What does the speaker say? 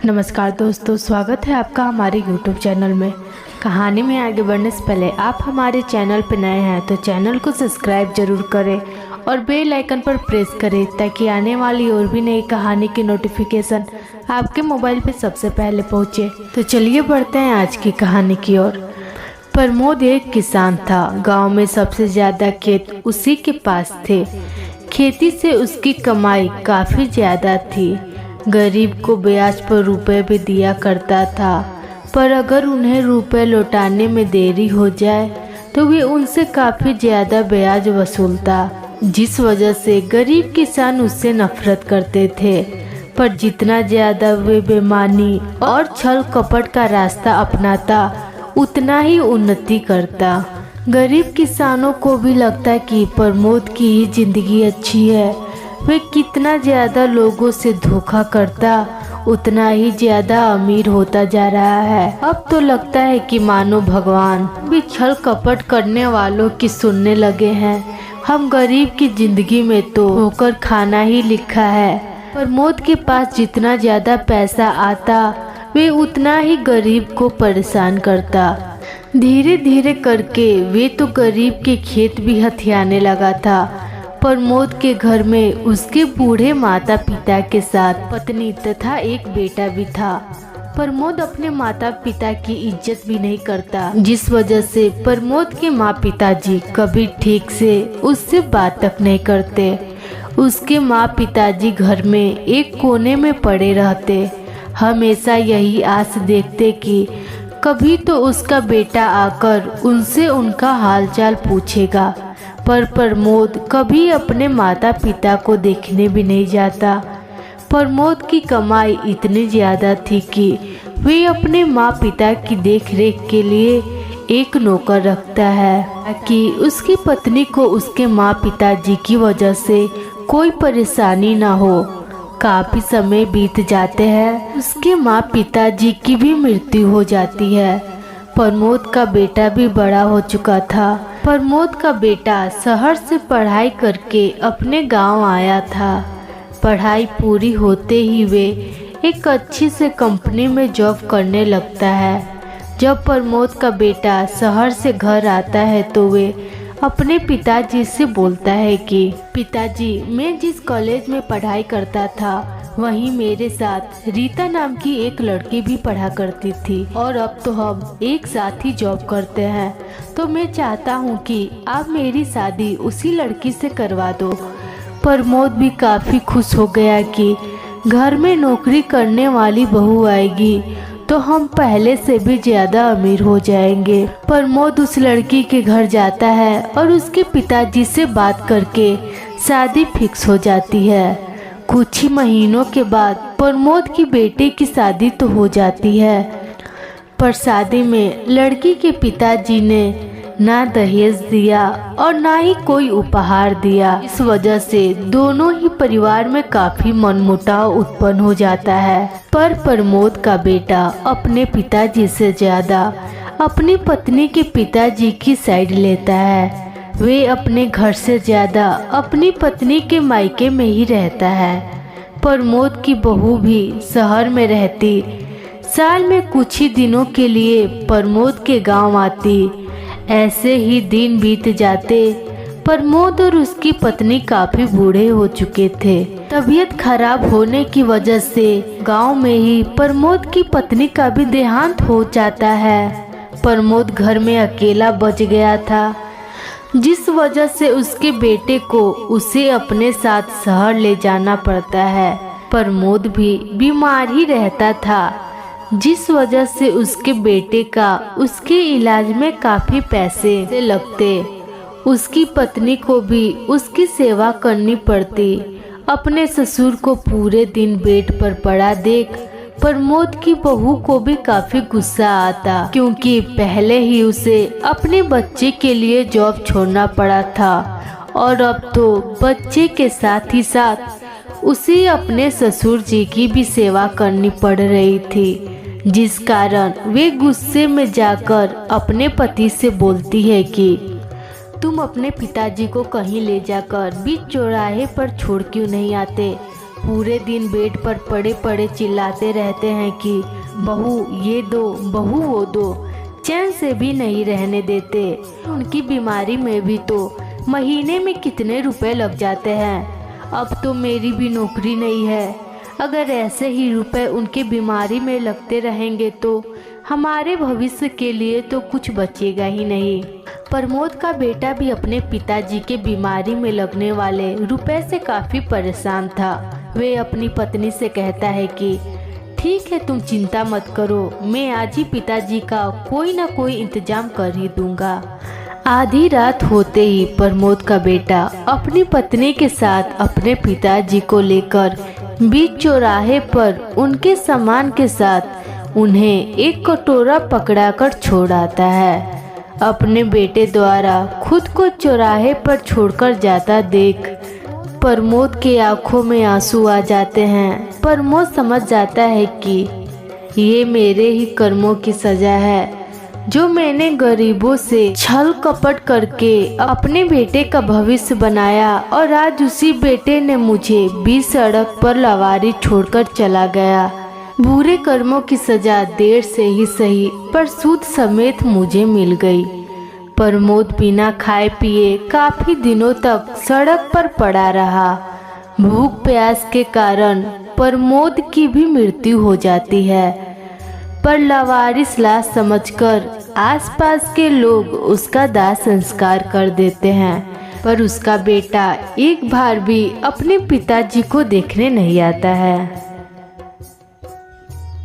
नमस्कार दोस्तों, स्वागत है आपका हमारे YouTube चैनल में। कहानी में आगे बढ़ने से पहले आप हमारे चैनल पर नए हैं तो चैनल को सब्सक्राइब जरूर करें और बेल आइकन पर प्रेस करें ताकि आने वाली और भी नई कहानी की नोटिफिकेशन आपके मोबाइल पे सबसे पहले पहुंचे। तो चलिए बढ़ते हैं आज की कहानी की ओर। प्रमोद एक किसान था। गांव में सबसे ज़्यादा खेत उसी के पास थे। खेती से उसकी कमाई काफ़ी ज़्यादा थी। गरीब को ब्याज पर रुपए भी दिया करता था, पर अगर उन्हें रुपए लौटाने में देरी हो जाए तो वे उनसे काफ़ी ज़्यादा ब्याज वसूलता, जिस वजह से गरीब किसान उससे नफरत करते थे। पर जितना ज़्यादा वे बेईमानी और छल कपट का रास्ता अपनाता उतना ही उन्नति करता। गरीब किसानों को भी लगता कि प्रमोद की ही जिंदगी अच्छी है। वे कितना ज़्यादा लोगों से धोखा करता उतना ही ज़्यादा अमीर होता जा रहा है। अब तो लगता है कि मानो भगवान भी छल कपट करने वालों की सुनने लगे हैं। हम गरीब की जिंदगी में तो होकर खाना ही लिखा है। प्रमोद के पास जितना ज़्यादा पैसा आता वे उतना ही गरीब को परेशान करता। धीरे धीरे करके वे तो गरीब के खेत भी हथियाने लगा था। प्रमोद के घर में उसके बूढ़े माता पिता के साथ पत्नी तथा एक बेटा भी था। प्रमोद अपने माता पिता की इज्जत भी नहीं करता, जिस वजह से प्रमोद के माँ पिताजी कभी ठीक से उससे बात तक नहीं करते। उसके माँ पिताजी घर में एक कोने में पड़े रहते, हमेशा यही आस देखते कि कभी तो उसका बेटा आकर उनसे उनका हालचाल पूछेगा। पर प्रमोद कभी अपने माता पिता को देखने भी नहीं जाता। प्रमोद की कमाई इतनी ज़्यादा थी कि वे अपने माँ पिता की देखरेख के लिए एक नौकर रखता है ताकि उसकी पत्नी को उसके माँ पिताजी की वजह से कोई परेशानी ना हो। काफ़ी समय बीत जाते हैं, उसके माँ पिताजी की भी मृत्यु हो जाती है। प्रमोद का बेटा भी बड़ा हो चुका था। प्रमोद का बेटा शहर से पढ़ाई करके अपने गांव आया था। पढ़ाई पूरी होते ही वे एक अच्छी से कंपनी में जॉब करने लगता है। जब प्रमोद का बेटा शहर से घर आता है तो वे अपने पिताजी से बोलता है कि पिताजी, मैं जिस कॉलेज में पढ़ाई करता था वहीं मेरे साथ रीता नाम की एक लड़की भी पढ़ा करती थी और अब तो हम एक साथ ही जॉब करते हैं, तो मैं चाहता हूँ कि आप मेरी शादी उसी लड़की से करवा दो। प्रमोद भी काफ़ी खुश हो गया कि घर में नौकरी करने वाली बहू आएगी तो हम पहले से भी ज़्यादा अमीर हो जाएंगे। प्रमोद उस लड़की के घर जाता है और उसके पिताजी से बात करके शादी फिक्स हो जाती है। कुछ ही महीनों के बाद प्रमोद की बेटे की शादी तो हो जाती है, पर शादी में लड़की के पिताजी ने ना दहेज दिया और ना ही कोई उपहार दिया। इस वजह से दोनों ही परिवार में काफी मनमुटाव उत्पन्न हो जाता है। पर प्रमोद का बेटा अपने पिताजी से ज्यादा अपनी पत्नी के पिताजी की साइड लेता है। वे अपने घर से ज्यादा अपनी पत्नी के मायके में ही रहता है। प्रमोद की बहू भी शहर में रहती। साल में कुछ ही दिनों के लिए प्रमोद के गांव आती। ऐसे ही दिन बीत जाते। प्रमोद और उसकी पत्नी काफी बूढ़े हो चुके थे। तबीयत खराब होने की वजह से गांव में ही प्रमोद की पत्नी का भी देहांत हो जाता है। प्रमोद घर में अकेला बच गया था, जिस वजह से उसके बेटे को उसे अपने साथ शहर ले जाना पड़ता है। प्रमोद भी बीमार ही रहता था, जिस वजह से उसके बेटे का उसके इलाज में काफ़ी पैसे लगते। उसकी पत्नी को भी उसकी सेवा करनी पड़ती। अपने ससुर को पूरे दिन बेड पर पड़ा देख प्रमोद की बहू को भी काफी गुस्सा आता, क्योंकि पहले ही उसे अपने बच्चे के लिए जॉब छोड़ना पड़ा था और अब तो बच्चे के साथ ही साथ उसे अपने ससुर जी की भी सेवा करनी पड़ रही थी, जिस कारण वे गुस्से में जाकर अपने पति से बोलती है कि तुम अपने पिताजी को कहीं ले जाकर बीच चौराहे पर छोड़ क्यों नहीं आते। पूरे दिन बेड पर पड़े पड़े चिल्लाते रहते हैं कि बहू ये दो, बहू वो दो, चैन से भी नहीं रहने देते। उनकी बीमारी में भी तो महीने में कितने रुपए लग जाते हैं। अब तो मेरी भी नौकरी नहीं है। अगर ऐसे ही रुपए उनकी बीमारी में लगते रहेंगे तो हमारे भविष्य के लिए तो कुछ बचेगा ही नहीं। प्रमोद का बेटा भी अपने पिताजी के बीमारी में लगने वाले रुपए से काफ़ी परेशान था। वे अपनी पत्नी से कहता है कि ठीक है, तुम चिंता मत करो, मैं आज ही पिताजी का कोई ना कोई इंतजाम कर ही दूंगा। आधी रात होते ही प्रमोद का बेटा अपनी पत्नी के साथ अपने पिताजी को लेकर बीच चौराहे पर उनके सामान के साथ उन्हें एक कटोरा पकड़ाकर छोड़ आता है। अपने बेटे द्वारा खुद को चौराहे पर छोड़कर जाता देख प्रमोद के आंखों में आंसू आ जाते हैं। प्रमोद समझ जाता है कि ये मेरे ही कर्मों की सजा है, जो मैंने गरीबों से छल कपट करके अपने बेटे का भविष्य बनाया और आज उसी बेटे ने मुझे बीच सड़क पर लवारी छोड़कर चला गया। बुरे कर्मों की सजा देर से ही सही पर सूद समेत मुझे मिल गई। प्रमोद बिना खाए पिए काफी दिनों तक सड़क पर पड़ा रहा। भूख प्यास के कारण प्रमोद की भी मृत्यु हो जाती है, पर लावारिस लाश समझकर आसपास के लोग उसका दाह संस्कार कर देते हैं। पर उसका बेटा एक बार भी अपने पिताजी को देखने नहीं आता है।